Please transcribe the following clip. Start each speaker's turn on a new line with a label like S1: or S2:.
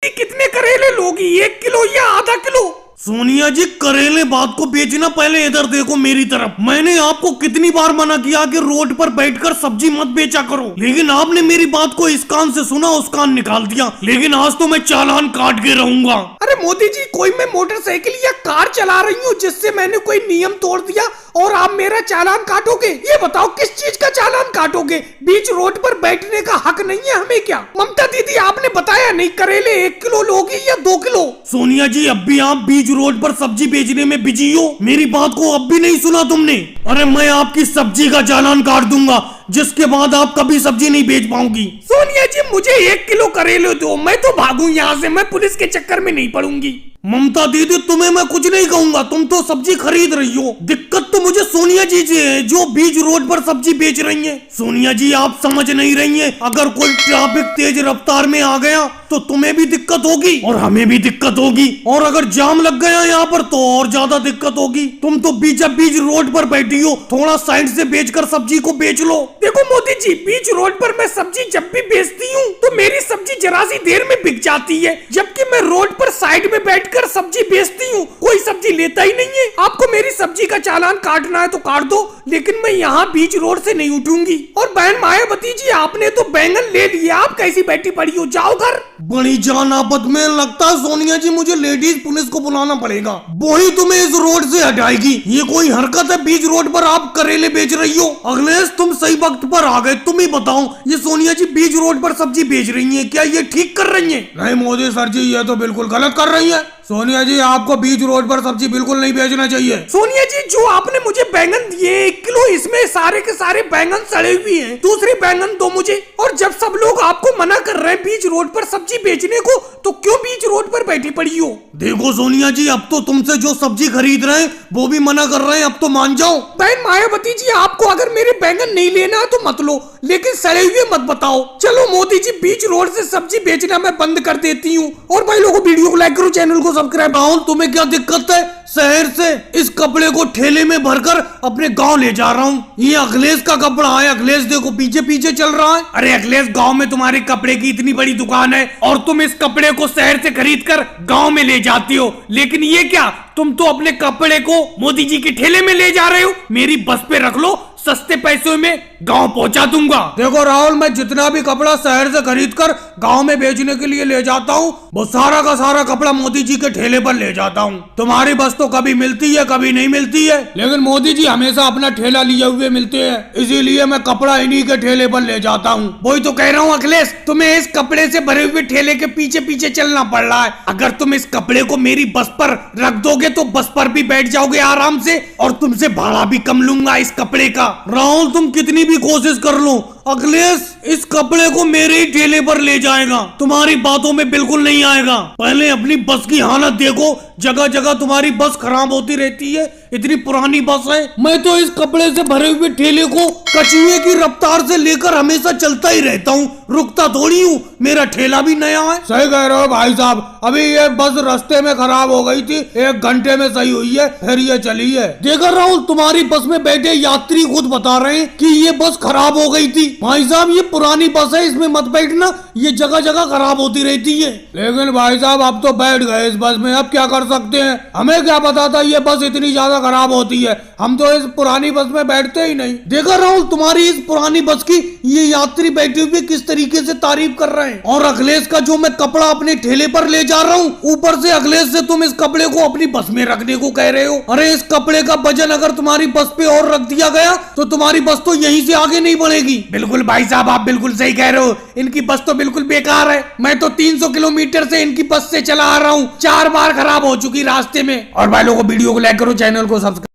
S1: कितने करेले लोगी, 1 किलो या आधा किलो?
S2: सोनिया जी करेले बात को बेचना, पहले इधर देखो मेरी तरफ। मैंने आपको कितनी बार मना किया कि रोड पर बैठकर सब्जी मत बेचा करो, लेकिन आपने मेरी बात को इस कान से सुना उस कान निकाल दिया। लेकिन आज तो मैं चालान काट के रहूंगा।
S1: अरे मोदी जी, कोई मैं मोटरसाइकिल या कार चला रही हूँ जिससे मैंने कोई नियम तोड़ दिया और आप मेरा चालान काटोगे? ये बताओ किस चीज का चालान काटोगे? बीच रोड पर बैठने का हक नहीं है हमें क्या? ममता दीदी आपने बताया नहीं, करेले 1 किलो लोगी या 2 किलो?
S2: सोनिया जी अब भी आप बीच रोड पर सब्जी बेचने में बिजी हो, मेरी बात को अब भी नहीं सुना तुमने? अरे मैं आपकी सब्जी का चालान काट दूंगा, जिसके बाद आप कभी सब्जी नहीं बेच पाऊंगी।
S1: सोनिया जी मुझे 1 किलो करेले दो, मैं तो भागूं यहाँ से, मैं पुलिस के चक्कर में नहीं पड़ूंगी।
S2: ममता दीदी तुम्हें मैं कुछ नहीं कहूंगा, तुम तो सब्जी खरीद रही हो। दिक्कत तो मुझे सोनिया जी से है जो बीच रोड पर सब्जी बेच रही हैं। सोनिया जी आप समझ नहीं रही हैं, अगर कोई ट्रैफिक तेज रफ्तार में आ गया तो तुम्हें भी दिक्कत होगी और हमें भी दिक्कत होगी, और अगर जाम लग गया यहाँ पर तो और ज्यादा दिक्कत होगी। तुम तो बीच रोड पर बैठी हो, थोड़ा साइड से बेचकर सब्जी को बेच लो।
S1: देखो मोदी जी, बीच रोड पर मैं सब्जी जब भी बेचती हूँ तो मेरी सब्जी जरा सी देर में बिक जाती है, जबकि मैं रोड पर साइड में बैठकर सब्जी बेचती हूँ, कोई सब्जी लेता ही नहीं है। आपको मेरी सब्जी का चालान काटना है तो काट दो, लेकिन मैं यहाँ बीच रोड से नहीं उठूंगी। और बहन मायावती जी, आपने तो बैंगन ले लिया, आप कैसी बैठी पड़ी हो, जाओ घर।
S2: बड़ी जान आपत में लगता है सोनिया जी मुझे लेडीज पुलिस को बुलाना पड़ेगा, वही तुम्हें इस रोड से हटाएगी। ये कोई हरकत है बीच रोड पर आप करेले बेच रही हो? अखिलेश तुम सही वक्त पर आ गए, तुम ही बताओ ये सोनिया जी बीच रोड पर सब्जी बेच रही है, क्या ये ठीक कर रही है?
S3: नहीं मोदी सर जी, ये तो बिल्कुल गलत कर रही है। सोनिया जी आपको बीच रोड पर सब्जी बिल्कुल नहीं बेचना चाहिए।
S1: सोनिया जी जो आपने मुझे बैंगन दिए 1 किलो, इसमें सारे के सारे बैंगन सड़े हुए हैं, दूसरे बैंगन दो मुझे। और जब सब लोग आपको मना कर रहे हैं बीच रोड पर सब्जी बेचने को, तो क्यों बीच रोड पर बैठी पड़ी हो?
S2: देखो सोनिया जी अब तो तुमसे जो सब्जी खरीद रहे हैं वो भी मना कर रहे हैं, अब तो मान जाओ।
S1: बहन मायावती जी, आपको अगर मेरे बैंगन नहीं लेना तो मत लो, लेकिन सड़े हुए मत बताओ। चलो मोदी जी, बीच रोड से सब्जी बेचना मैं बंद कर देती हूँ। और भाई लोगों वीडियो को लाइक करो, चैनल को सब्सक्राइब।
S2: राहुल तुम्हें क्या दिक्कत है? शहर से इस कपड़े को ठेले में भरकर अपने गांव ले जा रहा हूँ। ये अखिलेश का कपड़ा है, अखिलेश देखो पीछे पीछे चल रहा है।
S1: अरे अखिलेश, गांव में तुम्हारे कपड़े की इतनी बड़ी दुकान है और तुम इस कपड़े को शहर से खरीद कर गांव में ले जाती हो, लेकिन ये क्या, तुम तो अपने कपड़े को मोदी जी के ठेले में ले जा रहे हो। मेरी बस पे रख लो, सस्ते पैसों में गांव पहुंचा दूंगा।
S3: देखो राहुल, मैं जितना भी कपड़ा शहर से खरीद कर गाँव में बेचने के लिए ले जाता हूँ, वो सारा का सारा कपड़ा मोदी जी के ठेले पर ले जाता हूँ। तुम्हारी बस तो कभी मिलती है कभी नहीं मिलती है, लेकिन मोदी जी हमेशा अपना ठेला लिए हुए मिलते हैं, इसीलिए मैं कपड़ा इन्हीं के ठेले पर ले जाता हूँ।
S1: वही तो कह रहा हूँ अखिलेश, तुम्हें इस कपड़े से भरे हुए ठेले के पीछे पीछे चलना पड़ रहा है। अगर तुम इस कपड़े को मेरी बस पर रख दोगे तो बस पर भी बैठ जाओगे आराम से, और तुमसे भाड़ा भी कम लूंगा इस कपड़े का।
S2: राहुल तुम कितनी भी कोशिश कर लो, अखिलेश इस कपड़े को मेरे ही ठेले पर ले जाएगा, तुम्हारी बातों में बिल्कुल नहीं आएगा। पहले अपनी बस की हालत देखो, जगह जगह तुम्हारी बस खराब होती रहती है, इतनी पुरानी बस है। मैं तो इस कपड़े से भरे हुए ठेले को कछुए की रफ्तार से लेकर हमेशा चलता ही रहता हूँ, रुकता थोड़ी हूँ, मेरा ठेला भी नया है।
S3: सही कह रहे हो भाई साहब, अभी ये बस रास्ते में खराब हो गई थी, 1 घंटे में सही हुई है, फिर ये चली है।
S2: देखा राहुल, तुम्हारी बस में बैठे यात्री खुद बता रहे हैं कि ये बस खराब हो गई थी। भाई साहब ये पुरानी बस है, इसमें मत बैठना, ये जगह जगह खराब होती रहती है।
S3: लेकिन भाई साहब अब तो बैठ गए इस बस में, अब क्या कर सकते हैं, हमें क्या पता था ये बस इतनी ज्यादा खराब होती है, हम तो इस पुरानी बस में बैठते ही नहीं।
S2: देखा राहुल, तुम्हारी इस पुरानी बस की ये यात्री बैठे हुए किस तरीके से तारीफ कर रहे हैं, और अखिलेश का जो मैं कपड़ा अपने ठेले पर ले जा रहा हूँ, ऊपर से अखिलेश से तुम इस कपड़े को अपनी बस में रखने को कह रहे हो। अरे इस कपड़े का वजन अगर तुम्हारी बस पे और रख दिया गया तो तुम्हारी बस तो यहीं से आगे नहीं बढ़ेगी।
S1: बिल्कुल भाई साहब, आप बिल्कुल सही कह रहे हो, इनकी बस तो बिल्कुल बेकार है। मैं तो 300 किलोमीटर से इनकी बस से चला आ रहा हूँ, 4 बार खराब हो चुकी रास्ते में। और भाई लोगों वीडियो को लाइक करो, चैनल को सब्सक्राइब